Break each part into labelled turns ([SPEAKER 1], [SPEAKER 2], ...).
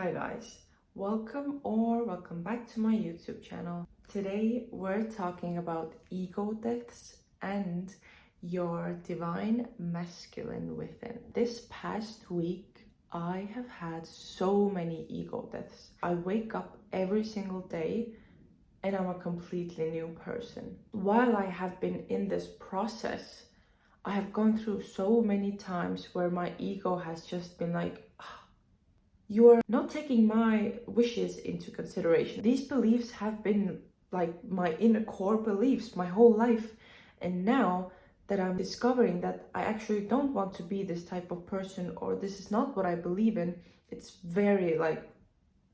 [SPEAKER 1] Hi guys, welcome back to my YouTube channel. Today we're talking about ego deaths and your divine masculine within. This past week I have had so many ego deaths. I wake up every single day and I'm a completely new person. While I have been in this process, I have gone through so many times where my ego has just been like, you are not taking my wishes into consideration. These beliefs have been like my inner core beliefs my whole life. And now that I'm discovering that I actually don't want to be this type of person, or this is not what I believe in, it's very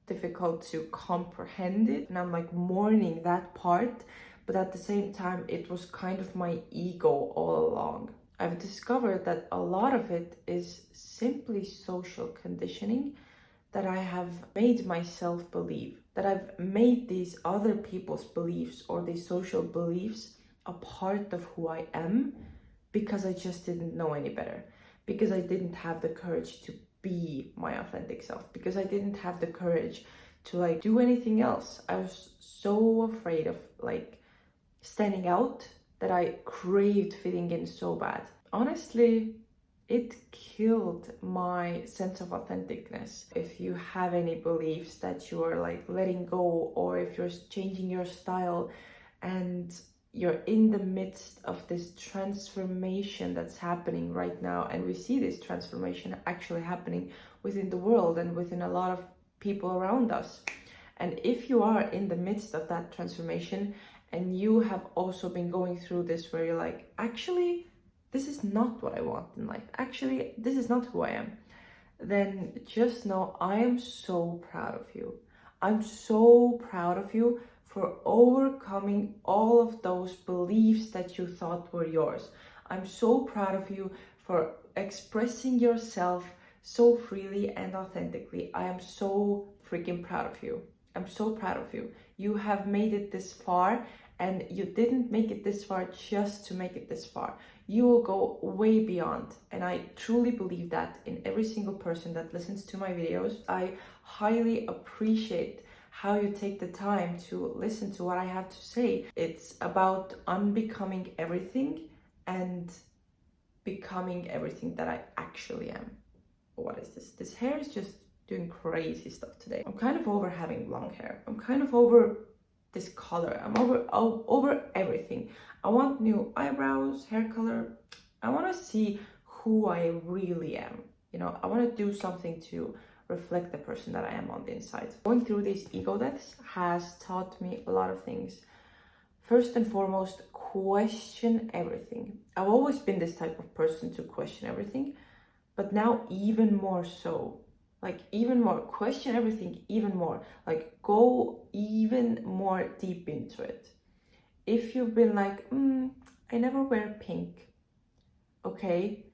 [SPEAKER 1] difficult to comprehend it. And I'm mourning that part, but at the same time, it was kind of my ego all along. I've discovered that a lot of it is simply social conditioning that I have made myself believe, that I've made these other people's beliefs or these social beliefs a part of who I am because I just didn't know any better, because I didn't have the courage to be my authentic self, because I didn't have the courage to do anything else. I was so afraid of standing out that I craved fitting in so bad. Honestly, it killed my sense of authenticness. If you have any beliefs that you are letting go, or if you're changing your style and you're in the midst of this transformation that's happening right now, and we see this transformation actually happening within the world and within a lot of people around us. And if you are in the midst of that transformation and you have also been going through this where you're like, actually, this is not what I want in life. Actually, this is not who I am. Then just know I am so proud of you. I'm so proud of you for overcoming all of those beliefs that you thought were yours. I'm so proud of you for expressing yourself so freely and authentically. I am so freaking proud of you. I'm so proud of you. You have made it this far, and you didn't make it this far just to make it this far. You will go way beyond, and I truly believe that in every single person that listens to my videos. I highly appreciate how you take the time to listen to what I have to say. It's about unbecoming everything and becoming everything that I actually am. What is this? This hair is just doing crazy stuff today. I'm kind of over having long hair. I'm kind of over this color. I'm over everything. I want new eyebrows, hair color. I want to see who I really am. I want to do something to reflect the person that I am on the inside. Going through these ego deaths has taught me a lot of things. First and foremost, question everything. I've always been this type of person to question everything, but now even more so. Even more, question everything even more, go even more deep into it. If you've been I never wear pink, okay,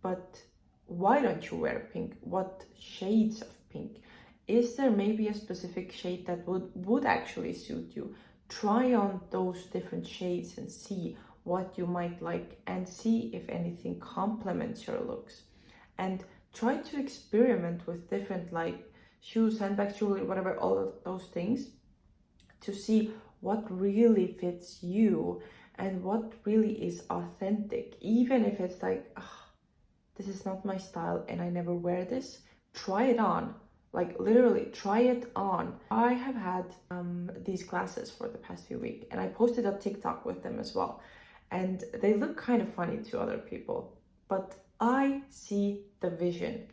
[SPEAKER 1] but why don't you wear pink? What shades of pink? Is there maybe a specific shade that would actually suit you? Try on those different shades and see what you might like, and see if anything complements your looks. And try to experiment with different shoes, handbags, jewelry, whatever, all of those things, to see what really fits you and what really is authentic. Even if it's this is not my style and I never wear this, try it on. Literally try it on. I have had these glasses for the past few weeks, and I posted a TikTok with them as well, and they look kind of funny to other people, but I see the vision,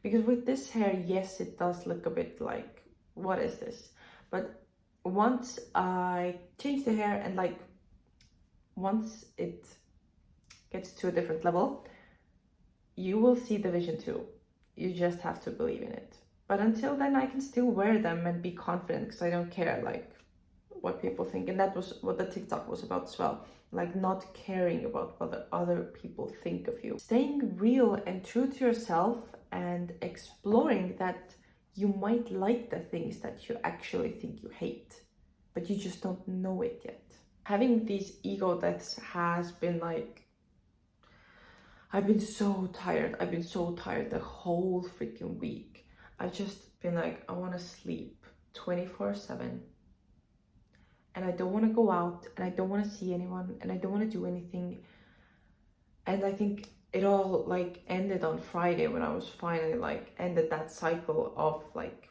[SPEAKER 1] because with this hair, yes, it does look a bit like, what is this? But once I change the hair and once it gets to a different level, you will see the vision too. You just have to believe in it. But until then, I can still wear them and be confident, because I don't care what people think. And that was what the TikTok was about as well. Not caring about what other people think of you. Staying real and true to yourself, and exploring that you might like the things that you actually think you hate, but you just don't know it yet. Having these ego deaths has been I've been so tired. I've been so tired the whole freaking week. I just been like, I want to sleep 24/7, and I don't want to go out, and I don't want to see anyone, and I don't want to do anything. And I think it all like ended on Friday when I was finally like ended that cycle of like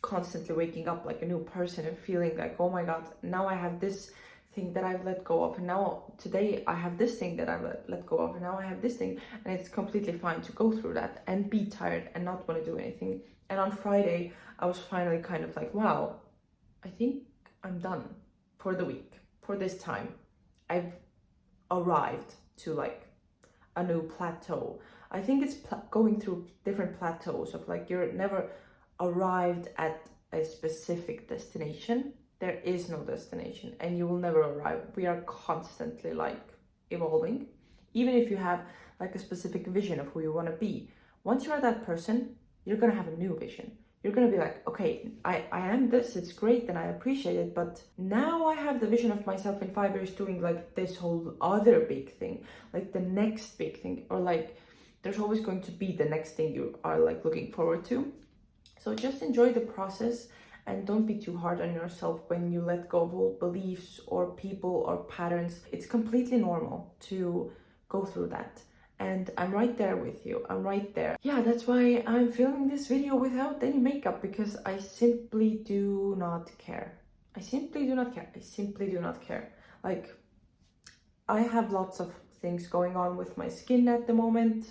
[SPEAKER 1] constantly waking up like a new person and feeling like, oh my god, now I have this thing that I've let go of, and now today I have this thing that I've let go of, and now I have this thing. And it's completely fine to go through that and be tired and not want to do anything. And on Friday I was finally kind of like, wow, I think I'm done for the week. For this time I've arrived to like a new plateau. I think it's going through different plateaus of like, you're never arrived at a specific destination. There is no destination, and you will never arrive. We are constantly like evolving. Even if you have like a specific vision of who you want to be, once you are that person, you're gonna have a new vision. You're gonna be like, okay, I am this, it's great and I appreciate it, but now I have the vision of myself in 5 years doing like this whole other big thing, like the next big thing, or like there's always going to be the next thing you are like looking forward to. So just enjoy the process and don't be too hard on yourself when you let go of old beliefs or people or patterns. It's completely normal to go through that. And I'm right there with you. I'm right there. Yeah, that's why I'm filming this video without any makeup, because I simply do not care. I simply do not care. I simply do not care. Like, I have lots of things going on with my skin at the moment.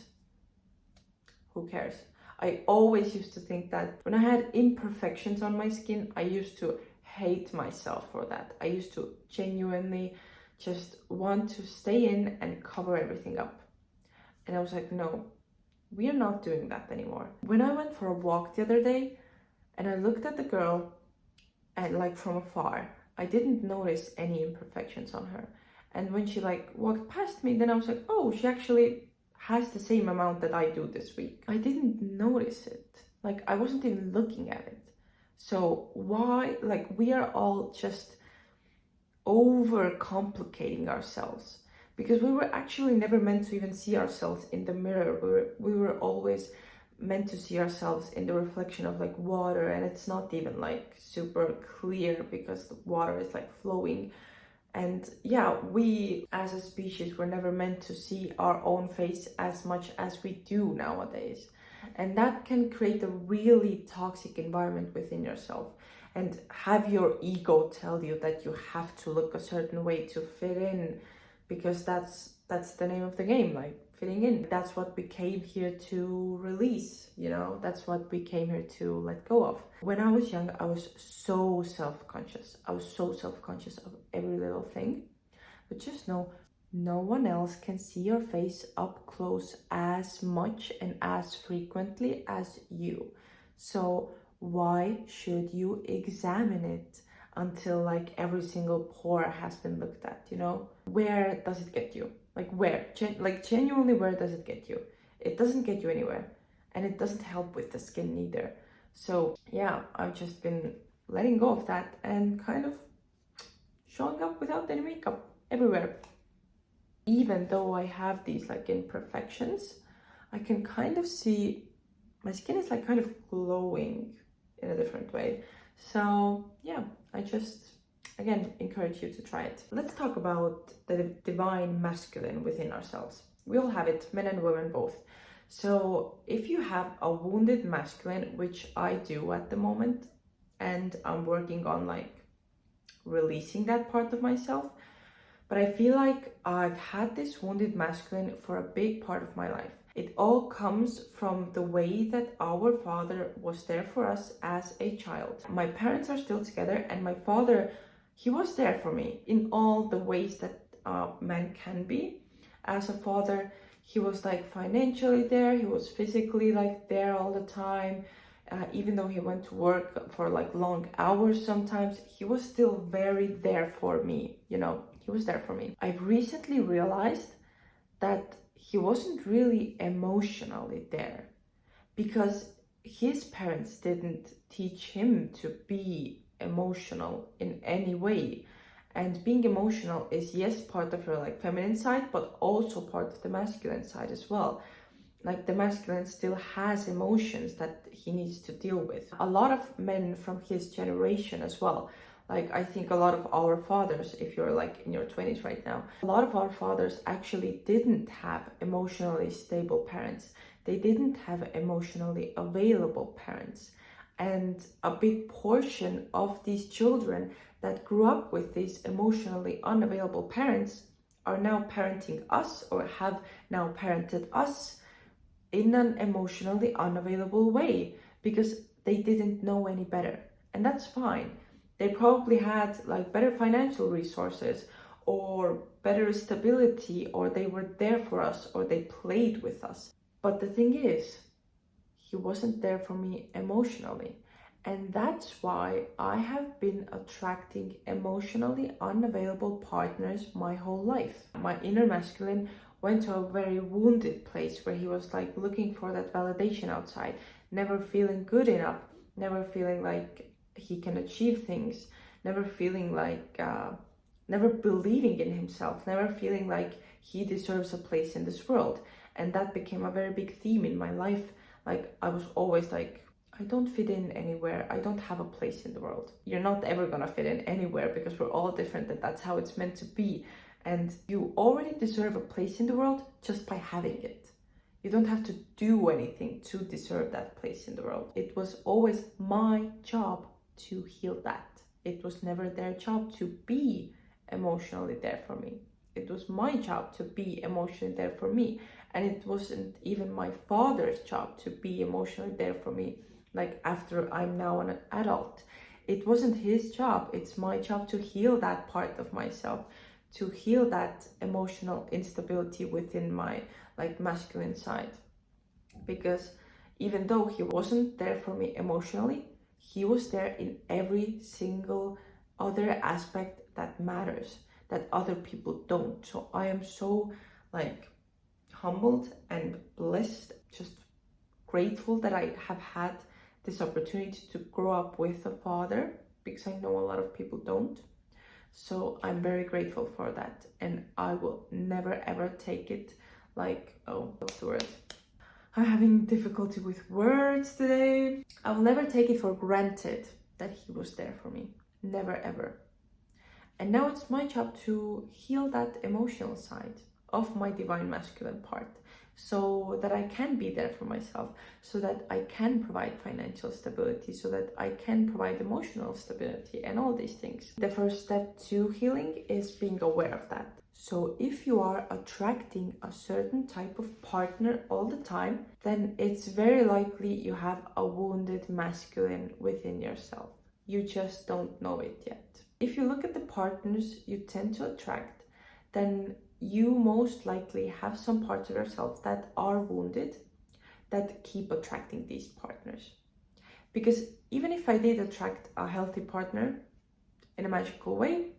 [SPEAKER 1] Who cares? I always used to think that when I had imperfections on my skin, I used to hate myself for that. I used to genuinely just want to stay in and cover everything up. And I was like, no, we are not doing that anymore. When I went for a walk the other day and I looked at the girl and like from afar, I didn't notice any imperfections on her. And when she like walked past me, then I was like, oh, she actually has the same amount that I do this week. I didn't notice it. Like, I wasn't even looking at it. So why, like, we are all just over complicating ourselves, because we were actually never meant to even see ourselves in the mirror. We were always meant to see ourselves in the reflection of like water, and it's not even like super clear because the water is like flowing. And yeah, we as a species were never meant to see our own face as much as we do nowadays. And that can create a really toxic environment within yourself, and have your ego tell you that you have to look a certain way to fit in, because that's the name of the game, like fitting in. That's what we came here to release, you know, that's what we came here to let go of. When I was young, I was so self-conscious. I was so self-conscious of every little thing. But just know, no one else can see your face up close as much and as frequently as you. So why should you examine it until like every single pore has been looked at, you know? Where does it get you? Like where? Genuinely, where does it get you? It doesn't get you anywhere. And it doesn't help with the skin either. So yeah, I've just been letting go of that and kind of showing up without any makeup everywhere. Even though I have these like imperfections, I can kind of see my skin is like kind of glowing in a different way. So yeah, I just again encourage you to try it. Let's talk about the divine masculine within ourselves. We all have it, men and women both. So if you have a wounded masculine, which I do at the moment, and I'm working on like releasing that part of myself, but I feel like I've had this wounded masculine for a big part of my life. It all comes from the way that our father was there for us as a child. My parents are still together, and my father, he was there for me in all the ways that man can be. As a father, he was like financially there, he was physically like there all the time. Even though he went to work for like long hours sometimes, he was still very there for me, you know, he was there for me. I've recently realized that he wasn't really emotionally there, because his parents didn't teach him to be emotional in any way. And being emotional is, yes, part of your like feminine side, but also part of the masculine side as well. Like the masculine still has emotions that he needs to deal with. A lot of men from his generation as well, like I think a lot of our fathers, if you're like in your 20s right now, a lot of our fathers actually didn't have emotionally stable parents. They didn't have emotionally available parents. And a big portion of these children that grew up with these emotionally unavailable parents are now parenting us, or have now parented us in an emotionally unavailable way, because they didn't know any better. And that's fine. They probably had like better financial resources or better stability, or they were there for us, or they played with us. But the thing is, he wasn't there for me emotionally. And that's why I have been attracting emotionally unavailable partners my whole life. My inner masculine went to a very wounded place where he was like looking for that validation outside, never feeling good enough, never feeling like he can achieve things, never feeling like, never believing in himself, never feeling like he deserves a place in this world. And that became a very big theme in my life. Like I was always like, I don't fit in anywhere. I don't have a place in the world. You're not ever gonna fit in anywhere because we're all different, and that's how it's meant to be. And you already deserve a place in the world just by having it. You don't have to do anything to deserve that place in the world. It was always my job to heal that. It was never their job to be emotionally there for me. It was my job to be emotionally there for me. And it wasn't even my father's job to be emotionally there for me, like after I'm now an adult. It wasn't his job. It's my job to heal that part of myself, to heal that emotional instability within my like masculine side. Because even though he wasn't there for me emotionally, he was there in every single other aspect that matters, that other people don't. So I am so like humbled and blessed, just grateful that I have had this opportunity to grow up with a father, because I know a lot of people don't. So I'm very grateful for that, and I will never ever take it like, oh, what's the word? I'm having difficulty with words today. I will never take it for granted that he was there for me. Never ever. And now it's my job to heal that emotional side of my divine masculine part, so that I can be there for myself, so that I can provide financial stability, so that I can provide emotional stability, and all these things. The first step to healing is being aware of that. So if you are attracting a certain type of partner all the time, then it's very likely you have a wounded masculine within yourself. You just don't know it yet. If you look at the partners you tend to attract, then you most likely have some parts of yourself that are wounded, that keep attracting these partners. Because even if I did attract a healthy partner in a magical way,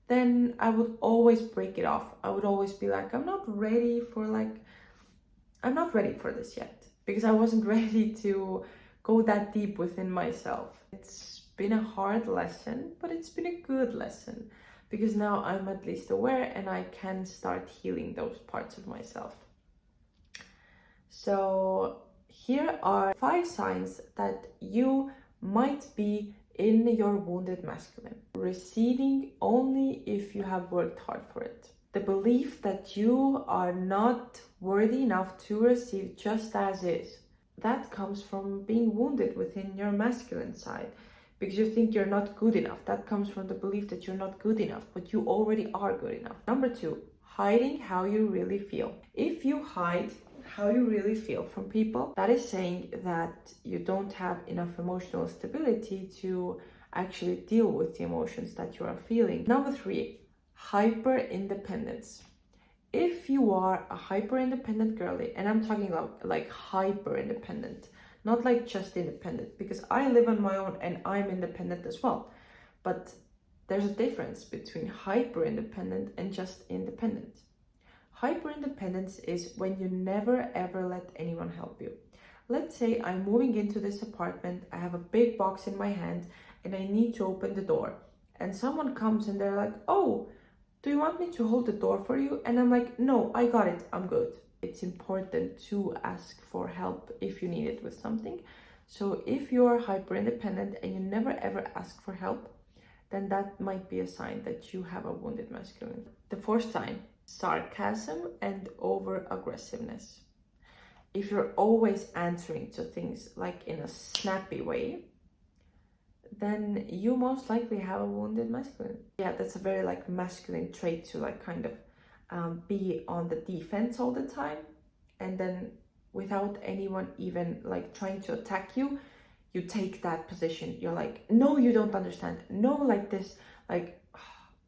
[SPEAKER 1] then I would always break it off. I would always be like, I'm not ready for this yet, because I wasn't ready to go that deep within myself. It's been a hard lesson, but it's been a good lesson, because now I'm at least aware and I can start healing those parts of myself. So here are 5 signs that you might be in your wounded masculine. Receiving only if you have worked hard for it. The belief that you are not worthy enough to receive just as is. That comes from being wounded within your masculine side, because you think you're not good enough. That comes from the belief that you're not good enough, but you already are good enough. Number 2, hiding how you really feel. If you hide how you really feel from people, that is saying that you don't have enough emotional stability to actually deal with the emotions that you are feeling. Number 3, hyper independence. If you are a hyper independent girly, and I'm talking about like hyper independent, not like just independent, because I live on my own and I'm independent as well. But there's a difference between hyper independent and just independent. Hyper independence is when you never ever let anyone help you. Let's say I'm moving into this apartment, I have a big box in my hand and I need to open the door. And someone comes and they're like, oh, do you want me to hold the door for you? And I'm like, no, I got it, I'm good. It's important to ask for help if you need it with something. So if you're hyper independent and you never ever ask for help, then that might be a sign that you have a wounded masculine. The fourth sign, sarcasm and over aggressiveness. If you're always answering to things like in a snappy way, then you most likely have a wounded masculine. Yeah, that's a very like masculine trait to like kind of be on the defense all the time, and then without anyone even like trying to attack you, you take that position. You're like, no, you don't understand. No, like this. Like,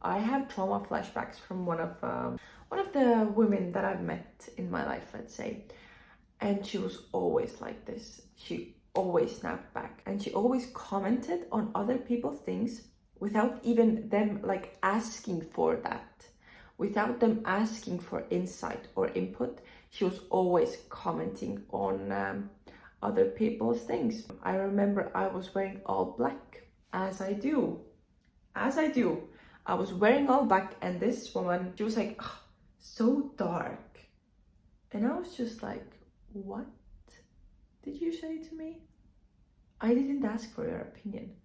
[SPEAKER 1] I have trauma flashbacks from one of the women that I've met in my life, let's say, and she was always like this. She always snapped back, and she always commented on other people's things without even them like asking for that, without them asking for insight or input. She was always commenting on other people's things. I remember I was wearing all black, as I do. I was wearing all black, and this woman, she was like, "Oh, so dark," and I was just like, what did you say to me? I didn't ask for your opinion.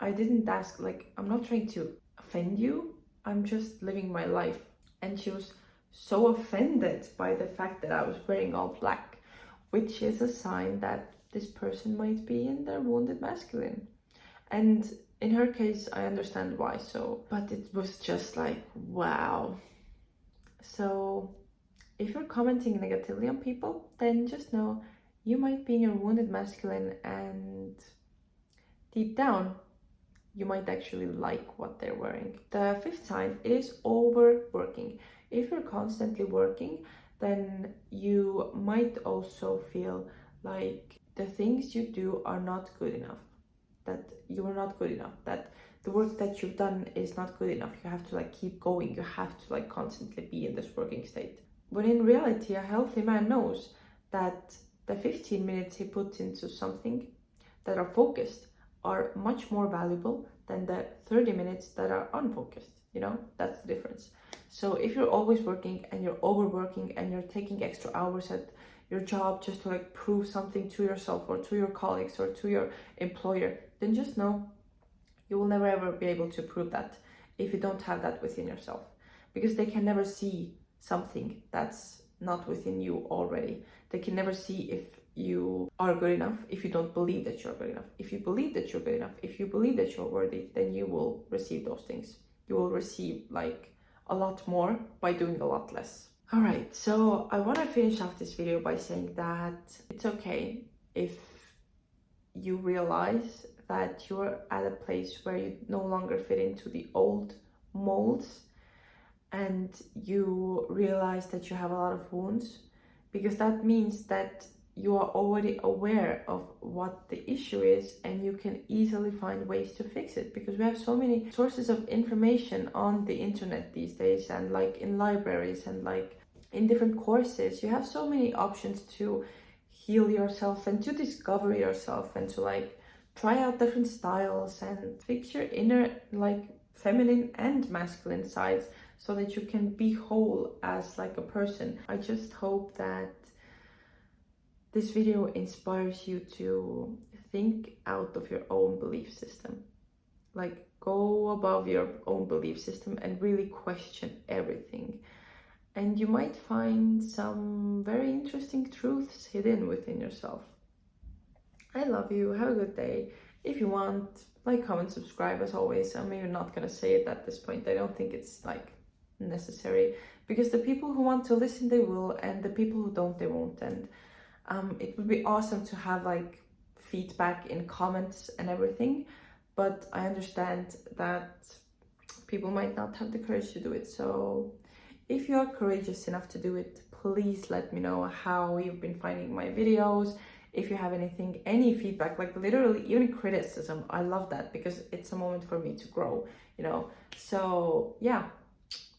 [SPEAKER 1] I didn't ask, like, I'm not trying to offend you. I'm just living my life. And she was so offended by the fact that I was wearing all black, which is a sign that this person might be in their wounded masculine. And in her case, I understand why so, but it was just like, wow. So if you're commenting negatively on people, then just know you might be in your wounded masculine, and deep down, you might actually like what they're wearing. The fifth sign is overworking. If you're constantly working, then you might also feel like the things you do are not good enough, that you are not good enough, that the work that you've done is not good enough. You have to like keep going. You have to like constantly be in this working state. When in reality, a healthy man knows that the 15 minutes he puts into something that are focused are much more valuable than the 30 minutes that are unfocused. You know, that's the difference. So if you're always working and you're overworking and you're taking extra hours at your job just to like prove something to yourself or to your colleagues or to your employer, then just know you will never ever be able to prove that if you don't have that within yourself, because they can never see something that's not within you already. They can never see if you are good enough if you don't believe that you're good enough. If you believe that you're good enough, if you believe that you're worthy, then you will receive those things. You will receive like a lot more by doing a lot less. All right, so I want to finish off this video by saying that it's okay if you realize that you're at a place where you no longer fit into the old molds, and you realize that you have a lot of wounds, because that means that you are already aware of what the issue is and you can easily find ways to fix it, because we have so many sources of information on the internet these days, and like in libraries and like in different courses. You have so many options to heal yourself and to discover yourself and to like try out different styles and fix your inner like feminine and masculine sides so that you can be whole as like a person. I just hope that this video inspires you to think out of your own belief system. Like, go above your own belief system and really question everything. And you might find some very interesting truths hidden within yourself. I love you. Have a good day. If you want, like, comment, subscribe as always. I'm even not gonna say it at this point. I don't think it's like necessary, because the people who want to listen, they will, and the people who don't, they won't. And it would be awesome to have like feedback in comments and everything, but I understand that people might not have the courage to do it. So if you are courageous enough to do it, please let me know how you've been finding my videos. If you have anything, any feedback, like literally even criticism, I love that, because it's a moment for me to grow, you know. So yeah,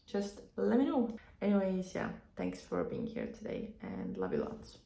[SPEAKER 1] just let me know. Anyways, yeah, thanks for being here today, and love you lots.